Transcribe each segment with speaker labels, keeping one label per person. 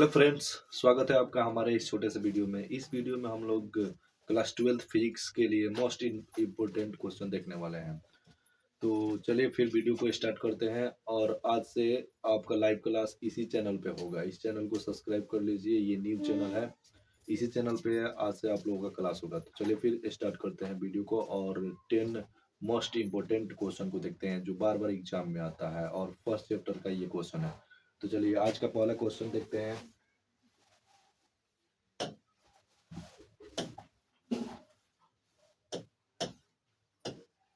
Speaker 1: Hello friends, स्वागत है आपका हमारे इस छोटे से वीडियो में। इस वीडियो में हम लोग क्लास 12 फिजिक्स के लिए मोस्ट इम्पोर्टेंट क्वेश्चन देखने वाले हैं। तो चलिए फिर वीडियो को स्टार्ट करते हैं। और आज से आपका लाइव क्लास इसी चैनल पे होगा। इस चैनल को सब्सक्राइब कर लीजिए, ये न्यू चैनल है। इसी चैनल पे आज से आप लोगों का क्लास होगा। तो चलिए फिर स्टार्ट करते हैं वीडियो को और 10 मोस्ट इम्पोर्टेंट क्वेश्चन को देखते हैं जो बार बार एग्जाम में आता है और फर्स्ट चैप्टर का ये क्वेश्चन है। तो चलिए आज का पहला क्वेश्चन देखते हैं।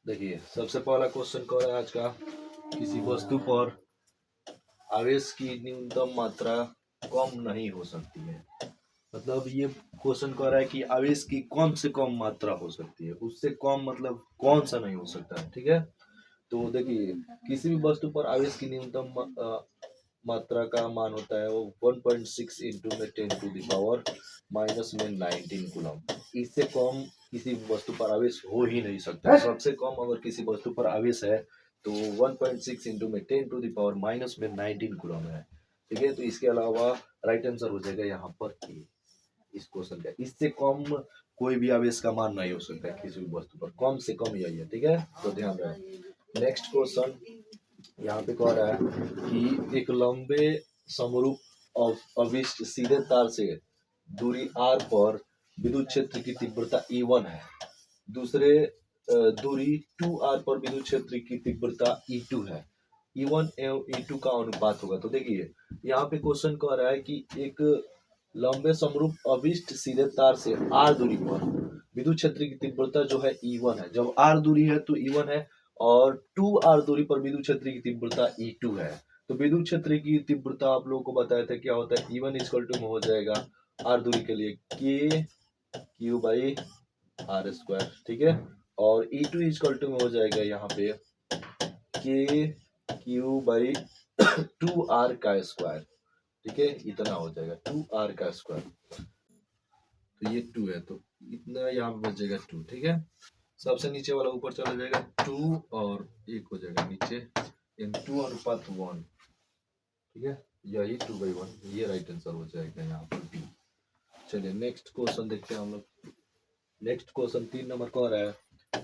Speaker 1: देखिए सबसे पहला क्वेश्चन कह रहा है आज का, किसी वस्तु पर आवेश की न्यूनतम मात्रा कम नहीं हो सकती है। मतलब ये क्वेश्चन कह रहा है कि आवेश की कम से कम मात्रा हो सकती है, उससे कम मतलब कौन सा नहीं हो सकता है। ठीक है, तो देखिए किसी भी वस्तु पर आवेश की न्यूनतम मात्रा का मान होता है वो 1.6 इंटू में 10 टू द पावर माइनस में 19 कूलम। इससे कम किसी वस्तु पर आवेश हो ही नहीं सकता। सबसे कम अगर किसी वस्तु पर आवेश है तो 1.6 इंटू में 10 टू द पावर माइनस में 19 कूलम है। ठीक है, तो इसके अलावा राइट आंसर हो जाएगा यहाँ पर ए इस क्वेश्चन का। इससे कम कोई भी आवेश का मान नहीं हो सकता है किसी भी वस्तु पर, कम से कम यही है। ठीक है, तो ध्यान रखें। नेक्स्ट क्वेश्चन यहाँ पे कह रहा है कि एक लंबे समरूप अविष्ट सीधे तार से दूरी r पर विद्युत क्षेत्र की तीव्रता E1 है। दूसरे दूरी 2r पर विद्युत क्षेत्र की तीव्रता E2 है। E1 एवं E2 का अनुपात होगा। तो देखिए यहाँ पे क्वेश्चन कह रहा है कि एक लंबे समरूप अविष्ट सीधे तार से r दूरी पर विद्युत क्षेत्र की तीव्रता जो है E1 है। जब r दूरी है तो E1 है और 2r दूरी पर विद्युत क्षेत्र की तीव्रता E2 है। तो विद्युत क्षेत्र की तीव्रता आप लोगों को बताया था क्या होता है, E1 इक्वल टू में हो जाएगा r दूरी के लिए K Q by R square. ठीक है, और E2 इक्वल टू में हो जाएगा यहाँ पे K Q बाई 2r का स्क्वायर। ठीक है, इतना हो जाएगा 2r का स्क्वायर। तो ये 2 है तो इतना यहाँ पे बचेगा 2। ठीक है, सबसे नीचे वाला ऊपर चला जाएगा 2 और 1 हो जाएगा नीचे इन 2 अनुपात 1। ठीक है, यही 2/1, ये राइट आंसर हो जाएगा यहाँ पर बी। चलिए नेक्स्ट क्वेश्चन देखते हैं हम लोग। नेक्स्ट क्वेश्चन 3 नंबर का रहा है,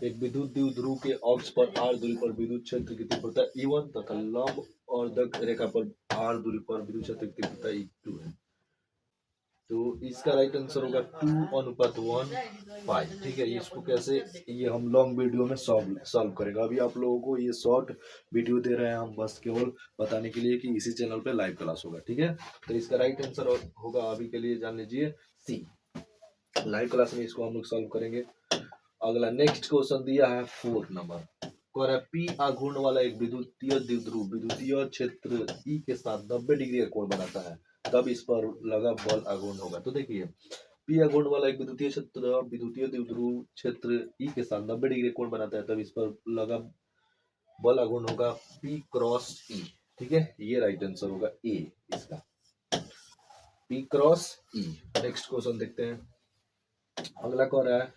Speaker 1: एक विद्युत द्विध्रुव के अक्ष पर r दूरी पर विद्युत क्षेत्र की तीव्रता E1 तथा लंब और दक रेखा पर r दूरी पर विद्युत क्षेत्र की तीव्रता E2 है। तो इसका राइट आंसर होगा 2:1:5। ठीक है, इसको कैसे, ये हम लॉन्ग वीडियो में सॉल्व करेंगे। अभी आप लोगों को ये शॉर्ट वीडियो दे रहे हैं हम बस केवल बताने के लिए कि इसी चैनल पे लाइव क्लास होगा। ठीक है, तो इसका राइट आंसर होगा अभी के लिए जान लीजिए सी। लाइव क्लास में इसको हम लोग सॉल्व करेंगे। अगला नेक्स्ट क्वेश्चन दिया है 4 नंबर, कह रहा है पी आघूर्ण वाला एक विद्युतीय द्विध्रुव विद्युतीय क्षेत्र ई के साथ 90 डिग्री का कोण बनाता है, तब इस पर लगा बल आघूर्ण होगा। तो देखिए पी आघूर्ण वाला एक विद्युतीय क्षेत्र विद्युतीय द्विध्रुव क्षेत्र ई के साथ 90 डिग्री कोण बनाता है, तब इस पर लगा बल आघूर्ण होगा P क्रॉस E। ठीक है, ये राइट आंसर होगा ए इसका, P cross E। Next question देखते हैं। अगला कह रहा है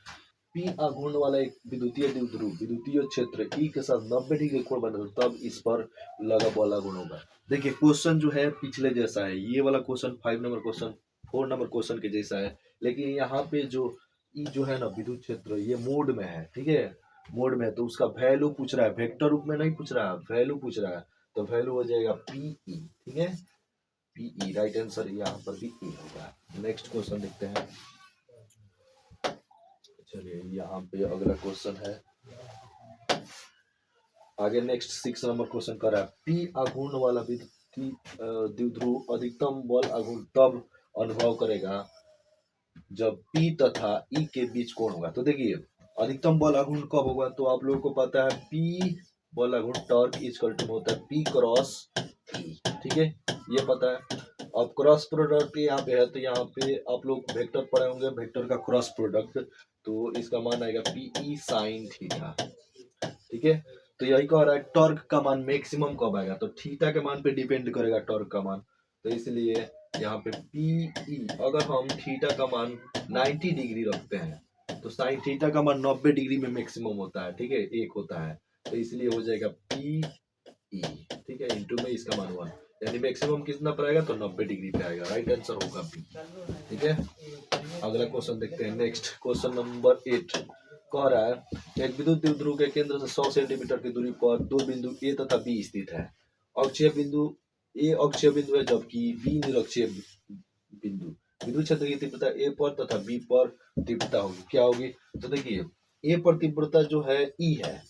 Speaker 1: पी आघूर्ण वाला एक विद्युतीय द्विध्रुव विद्युतीय क्षेत्र ई के साथ 90 डिग्री कोण बना, तब इस पर लगा बल आघूर्ण होगा। देखिए क्वेश्चन जो है पिछले जैसा है, ये वाला question 5 number question 4 number question के जैसा है, लेकिन यहाँ पे जो ई जो है ना विद्युत क्षेत्र ये मोड में है। ठीक है, मोड में है तो उसका वैल्यू पूछ रहा है, वेक्टर रूप में नहीं पूछ रहा है, वैल्यू पूछ रहा है। तो वैल्यू हो जाएगा पी ई। ठीक है, पी ई राइट आंसर यहाँ पर भी ई होगा। नेक्स्ट क्वेश्चन देखते हैं। चलिए यहाँ पे अगला क्वेश्चन है आगे। नेक्स्ट 6 नंबर क्वेश्चन कर रहा है पी आघूर्ण वाला द्विध्रुव अधिकतम बल आघूर्ण तब अनुभव करेगा जब P तथा E के बीच कोण होगा। तो देखिए अधिकतम बल आघूर्ण कब होगा, तो आप लोगों को पता है P बल आघूर्ण टॉर्क इक्वल टू होता है P क्रॉस E। ठीक है, ये पता है। अब क्रॉस प्रोडक्ट यहाँ पे है तो यहाँ पे आप लोग वेक्टर पढ़े होंगे, वेक्टर का क्रॉस प्रोडक्ट, तो इसका मान आएगा PE साइन थीटा। ठीक है, तो यही कह रहा है टॉर्क का मान मैक्सिमम कब आएगा, तो थीटा के मान पे डिपेंड करेगा टॉर्क का मान। तो इसलिए यहाँ पे PE अगर हम थीटा का मान 90 डिग्री रखते हैं तो साइन थीटा का मान 90 डिग्री में मैक्सिमम होता है। ठीक है, 1 होता है, तो इसलिए हो जाएगा PE। ठीक है, इंटू में इसका मान 1। यानी मैक्सिमम कितना पर आएगा, तो 90 डिग्री पे आएगा। राइट आंसर होगा बी। ठीक है, अगला क्वेश्चन देखते हैं। नेक्स्ट क्वेश्चन नंबर 8 कह रहा है एक विद्युत द्विध्रुव के केंद्र से 100 सेंटीमीटर की दूरी पर दो बिंदु ए तथा बी स्थित है। अक्षीय बिंदु ए अक्षीय बिंदु है, जबकि बी निरक्षीय बिंदु। विद्युत क्षेत्र की तीव्रता ए पर तथा बी पर तीव्रता होगी, क्या होगी? तो देखिए, ए पर तीव्रता जो है ई है,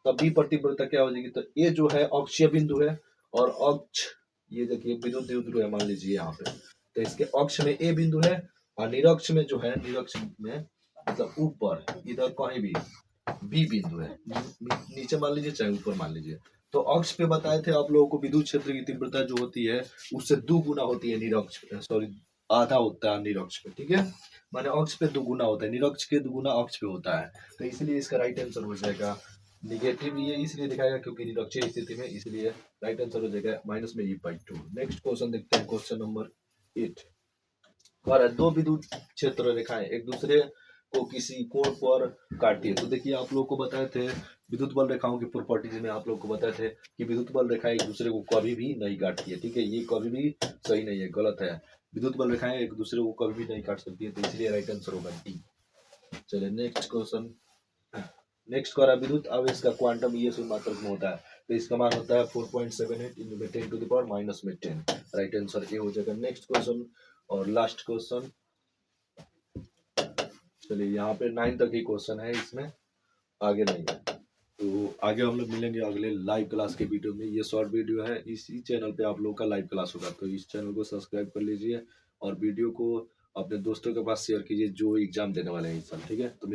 Speaker 1: तब बी पर तीव्रता क्या हो जाएगी? तो ए जो है अक्षीय बिंदु है, और अक्ष, ये देखिए विद्युत द्विध्रुव है मान लीजिए यहाँ पे, तो इसके अक्ष में ए बिंदु है, और निरक्ष में जो है, निरक्ष में मतलब ऊपर इधर कहीं भी बी बिंदु है। नीचे मान लीजिए चाहे ऊपर मान लीजिए। तो अक्ष पे बताए थे आप लोगों को विद्युत क्षेत्र की तीव्रता जो होती है उससे 2 गुना होती है निरक्ष पे, सॉरी आधा होता है निरक्ष पे। ठीक है, माने अक्ष पे 2 गुना होता है, निरक्ष के 2 गुना अक्ष पे होता है। तो इसलिए इसका राइट आंसर हो जाएगा निगेटिव, ये इसलिए दिखाएगा क्योंकि निरक्षीय स्थिति में, इसलिए राइट आंसर हो जाएगा माइनस में e/2। नेक्स्ट क्वेश्चन देखते हैं, क्वेश्चन नंबर 8 कह रहा है दो विद्युत क्षेत्र रेखाएं एक दूसरे को किसी कोण पर काटती है। तो देखिए, आप लोग को बताए थे विद्युत बल रेखाओं की प्रॉपर्टीज में, आप लोग को बताए थे कि विद्युत बल रेखाएं एक दूसरे को कभी भी नहीं काटती है। ठीक है, ये कभी भी सही नहीं है, गलत है। विद्युत बल रेखाएं एक दूसरे को कभी भी नहीं काट सकती है, तो इसलिए राइट आंसर होगा डी। चलिए नेक्स्ट क्वेश्चन। नेक्स्ट कह रहा है विद्युत आवेश का क्वांटम ये शून्य मात्रक में होता है, तो इसका मान होता है 4.78 × 10⁻⁻10। राइट आंसर ए हो जाएगा। नेक्स्ट क्वेश्चन और लास्ट क्वेश्चन, चलिए यहाँ पे 9 तक ही क्वेश्चन है, इसमें आगे नहीं है। तो आगे हम लोग मिलेंगे अगले लाइव क्लास के वीडियो में। ये शॉर्ट वीडियो है, इसी चैनल पे आप लोगों का लाइव क्लास होगा, तो इस चैनल को सब्सक्राइब कर लीजिए और वीडियो को अपने दोस्तों के पास शेयर कीजिए जो एग्जाम देने वाले हैं इस साल। ठीक है, तो